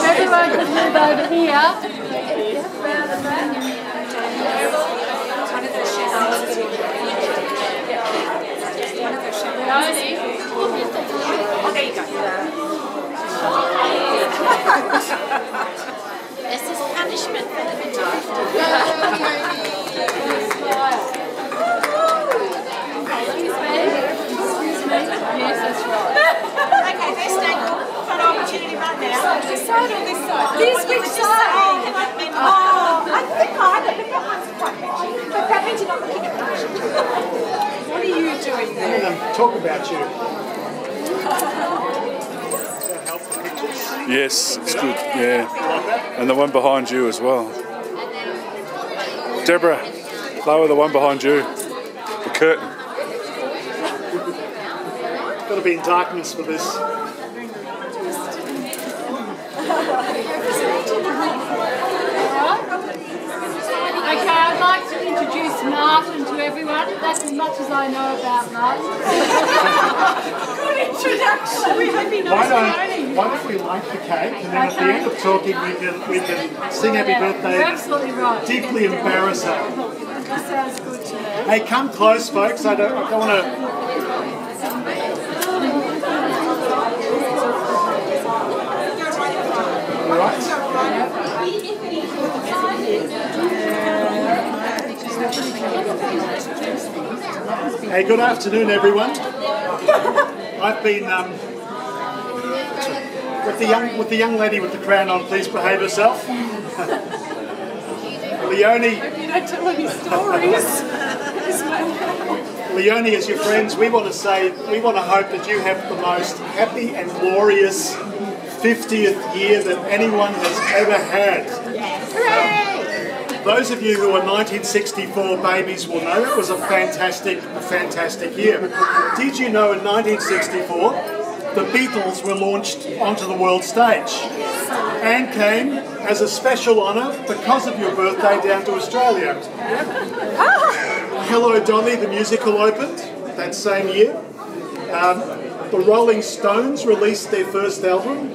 Everyone can move over here. There you go. This is punishment for the Yes, that's right. Okay, best angle, front opportunity right now. This side or this side? This which side? I think I know, but that one's quite catchy. But that means you're not looking at me. What are you doing there? Talk about you. Help the pictures. Yes, it's good, yeah. And the one behind you as well. Deborah, lower the one behind you. The curtain. Got to be in darkness for this. Okay, I'd like to introduce Martin to everyone. That's as much as I know about Martin. Good introduction. We hope he knows Why don't we light the cake, and then at the end of talking we can sing happy birthday. You're absolutely right. Deeply embarrass her. That sounds good to me. Hey, come close, folks. I don't want to. All right. Hey, good afternoon, everyone. I've been with the young lady with the crown on. Please behave herself. Leonie. You don't tell any stories. Leonie, as your friends, we want to hope that you have the most happy and glorious 50th year that anyone has ever had. Hooray! Those of you who are 1964 babies will know it was a fantastic year. Did you know in 1964 the Beatles were launched onto the world stage and came as a special honour because of your birthday down to Australia? Hello Dolly, the musical opened that same year. The Rolling Stones released their first album.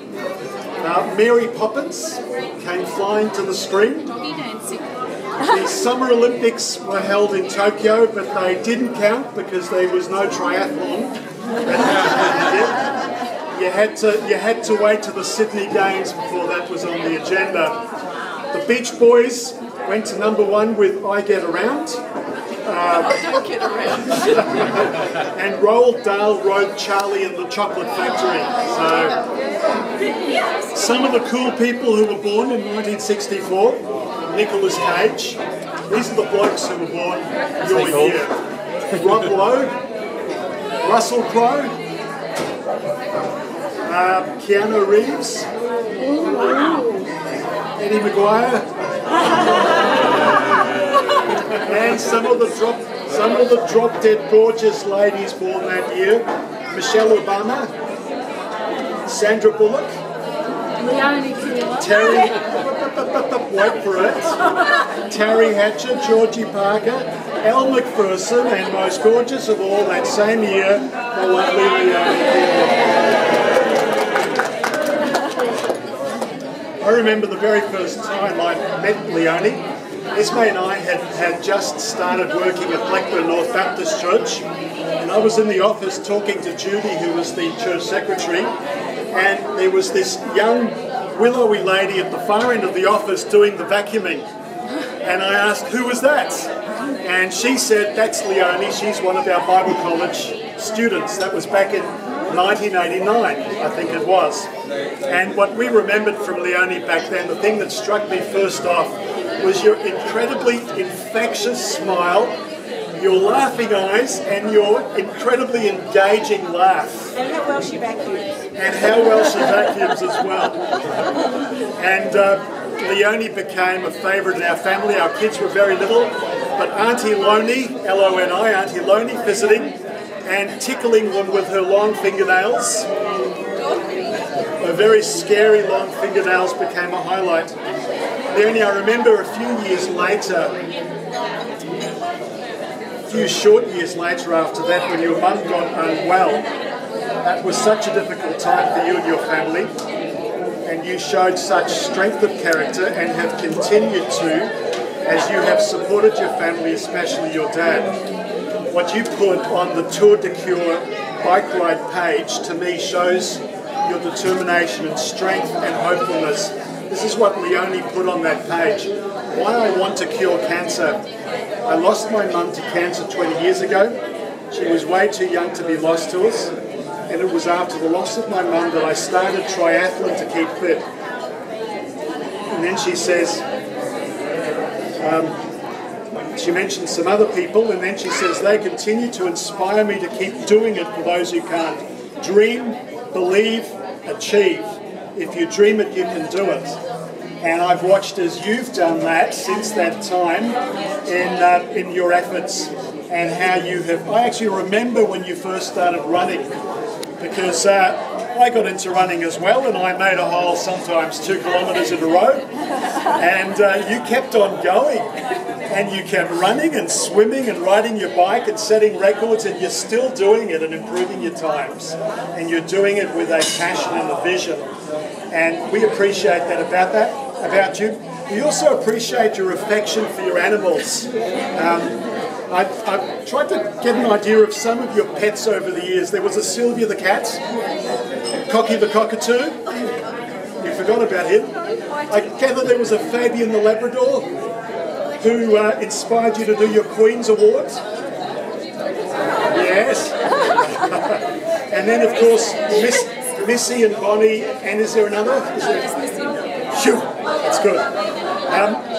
Mary Poppins came flying to the screen. The Summer Olympics were held in Tokyo, but they didn't count because there was no triathlon. You had to wait to the Sydney Games before that was on the agenda. The Beach Boys went to #1 with I Get Around. Don't get around. And Roald Dahl wrote Charlie and the Chocolate Factory. So, some of the cool people who were born in 1964, Nicolas Cage. These are the blokes who were born your year. Rob Lowe, Russell Crowe, Keanu Reeves, Eddie Maguire. And some of the drop-dead gorgeous ladies born that year: Michelle Obama, Sandra Bullock, Leonie Keeler. Terry, wait for it, Terry Hatcher, Georgie Parker, Elle Macpherson, and most gorgeous of all that same year, the lovely Leonie Keeler. I remember the very first time I met Leonie. Esme and I had just started working at Blackburn North Baptist Church, and I was in the office talking to Judy, who was the church secretary, and there was this young willowy lady at the far end of the office doing the vacuuming. And I asked, who was that? And she said, that's Leonie, she's one of our Bible college students. That was back in 1989, I think it was. And what we remembered from Leonie back then, the thing that struck me first off, was your incredibly infectious smile, your laughing eyes, and your incredibly engaging laugh. And how well she vacuums. And how well she vacuums as well. And Leonie became a favourite in our family. Our kids were very little, but Auntie Loney, L-O-N-I, Auntie Loney visiting and tickling them with her long fingernails. Her very scary long fingernails became a highlight. Leonie, I remember a few short years later after that, when your mum got unwell, That was such a difficult time for you and your family, and you showed such strength of character and have continued to, as you have supported your family, especially your dad. What you put on the Tour de Cure bike ride page, to me, shows your determination and strength and hopefulness. This is what Leonie put on that page. Why I want to cure cancer. I lost my mum to cancer 20 years ago. She was way too young to be lost to us. And it was after the loss of my mum that I started triathlon to keep fit. And then she says, she mentioned some other people, and then she says, they continue to inspire me to keep doing it for those who can't. Dream, believe, achieve. If you dream it, you can do it. And I've watched as you've done that since that time in your efforts and how you have. I actually remember when you first started running, because I got into running as well, and I made a whole sometimes 2 kilometres in a row, and you kept on going, and you kept running and swimming and riding your bike and setting records, and you're still doing it and improving your times, and you're doing it with a passion and a vision, and we appreciate that about you. We also appreciate your affection for your animals. I've tried to get an idea of some of your pets over the years. There was a Sylvia the cat, Cocky the cockatoo. You forgot about him. I gather there was a Fabian the Labrador who inspired you to do your Queen's Award. Yes. And then, of course, Missy and Bonnie, and is there another? Phew, that's good.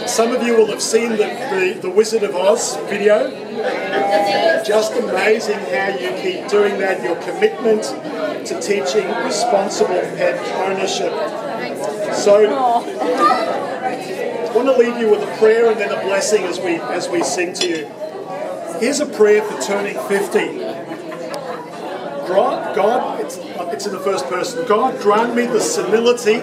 Some of you will have seen the Wizard of Oz video. Just amazing how you keep doing that, your commitment to teaching responsible pet ownership. So, I want to leave you with a prayer and then a blessing as we sing to you. Here's a prayer for turning 50. God, it's in the first person. God, grant me the senility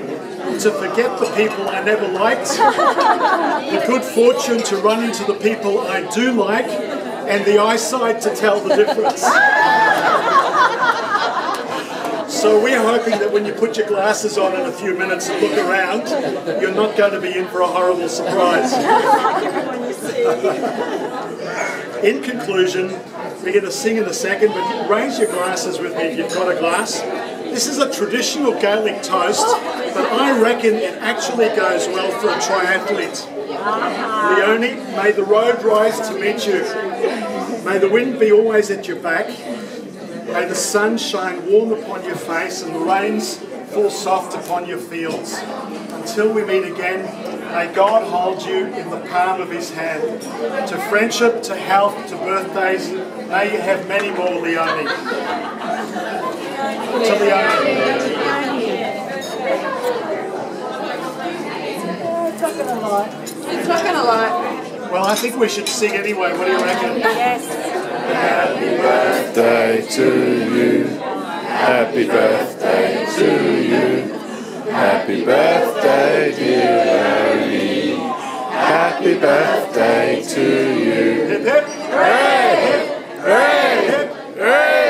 to forget the people I never liked, the good fortune to run into the people I do like, and the eyesight to tell the difference. So we're hoping that when you put your glasses on in a few minutes and look around, you're not going to be in for a horrible surprise. In conclusion, we're going to sing in a second, but raise your glasses with me if you've got a glass. This is a traditional Gaelic toast, but I reckon it actually goes well for a triathlete. Leonie, may the road rise to meet you. May the wind be always at your back. May the sun shine warm upon your face and the rains fall soft upon your fields. Until we meet again, may God hold you in the palm of his hand. To friendship, to health, to birthdays, may you have many more, Leonie. To Leonie. It's not going to lie. Well, I think we should sing anyway. What do you reckon? Yes. Happy birthday to you. Happy birthday to you. Happy birthday, dear Leonie. Happy birthday to you. Hip hip. Hooray! Hooray! Hip. Hooray!